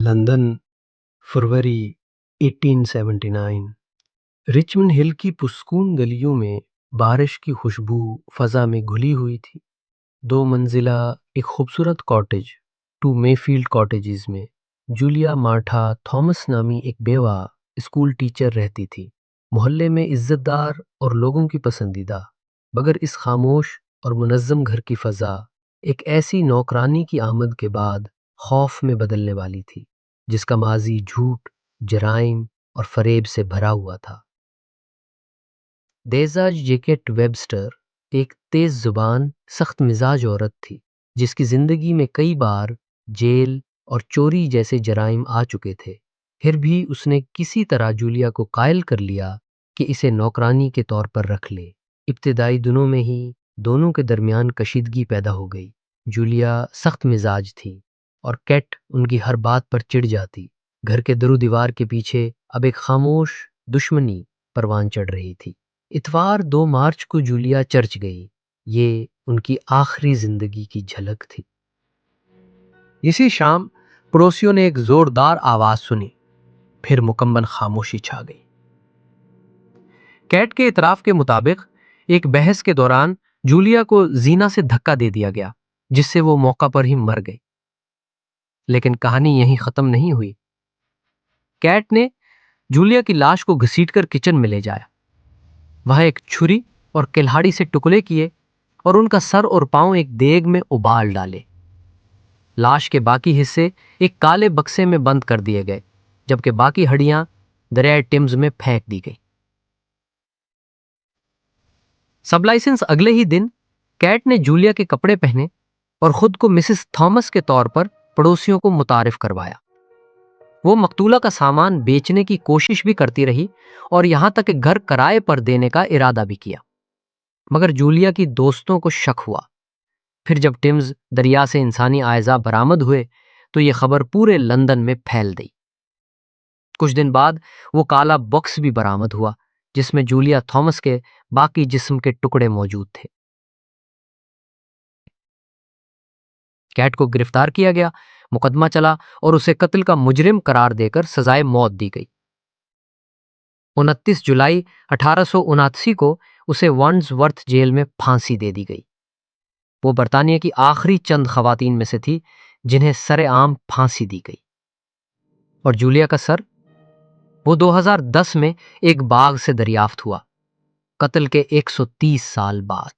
London, فروری 1879۔ Richmond ہل کی پرسکون گلیوں میں بارش کی خوشبو فضا میں گھلی ہوئی تھی۔ 2 منزلہ ایک خوبصورت کاٹیج، 2 مے فیلڈ کاٹیجز میں جولیا مارٹھا تھامس نامی ایک بیوہ اسکول ٹیچر رہتی تھی۔ محلے میں عزت دار اور لوگوں کی پسندیدہ، مگر اس خاموش اور منظم گھر کی فضا ایک ایسی نوکرانی کی آمد کے بعد خوف میں بدلنے والی تھی جس کا ماضی جھوٹ، جرائم اور فریب سے بھرا ہوا تھا۔ دیزا جیکٹ ویبسٹر ایک تیز زبان، سخت مزاج عورت تھی جس کی زندگی میں کئی بار جیل اور چوری جیسے جرائم آ چکے تھے۔ پھر بھی اس نے کسی طرح جولیا کو قائل کر لیا کہ اسے نوکرانی کے طور پر رکھ لے۔ ابتدائی دنوں میں ہی دونوں کے درمیان کشیدگی پیدا ہو گئی۔ جولیا سخت مزاج تھی اور کیٹ ان کی ہر بات پر چڑ جاتی۔ گھر کے در و دیوار کے پیچھے اب ایک خاموش دشمنی پروان چڑھ رہی تھی۔ اتوار 2 مارچ کو جولیا چرچ گئی۔ یہ ان کی آخری زندگی کی جھلک تھی۔ اسی شام پڑوسیوں نے ایک زوردار آواز سنی، پھر مکمل خاموشی چھا گئی۔ کیٹ کے اعتراف کے مطابق ایک بحث کے دوران جولیا کو زینا سے دھکا دے دیا گیا، جس سے وہ موقع پر ہی مر گئی۔ لیکن کہانی یہیں ختم نہیں ہوئی۔ کیٹ نے جولیا کی لاش کو گھسیٹ کر کچن میں لے جایا۔ وہاں ایک چھری اور کلہاڑی سے ٹکڑے کیے اور ان کا سر اور پاؤں ایک دیگ میں ابال ڈالے۔ لاش کے باقی حصے ایک کالے بکسے میں بند کر دیے گئے، جبکہ باقی ہڈیاں دریائے ٹیمز میں پھینک دی گئی۔ سب لائسنس اگلے ہی دن کیٹ نے جولیا کے کپڑے پہنے اور خود کو مسز تھامس کے طور پر پڑوسیوں کو متعارف کروایا۔ وہ مقتولہ کا سامان بیچنے کی کوشش بھی کرتی رہی اور یہاں تک کہ گھر کرائے پر دینے کا ارادہ بھی کیا، مگر جولیا کی دوستوں کو شک ہوا۔ پھر جب ٹیمز دریا سے انسانی اعضاء برآمد ہوئے تو یہ خبر پورے لندن میں پھیل گئی۔ کچھ دن بعد وہ کالا باکس بھی برآمد ہوا جس میں جولیا تھامس کے باقی جسم کے ٹکڑے موجود تھے۔ کیٹ کو گرفتار کیا گیا، مقدمہ چلا اور اسے قتل کا مجرم قرار دے کر سزائے موت دی گئی۔ 29 جولائی 1879 کو اسے وانڈز ورتھ جیل میں پھانسی دے دی گئی۔ وہ برطانیہ کی آخری چند خواتین میں سے تھی جنہیں سر عام پھانسی دی گئی۔ اور جولیا کا سر؟ وہ 2010 میں ایک باغ سے دریافت ہوا، قتل کے 130 سال بعد۔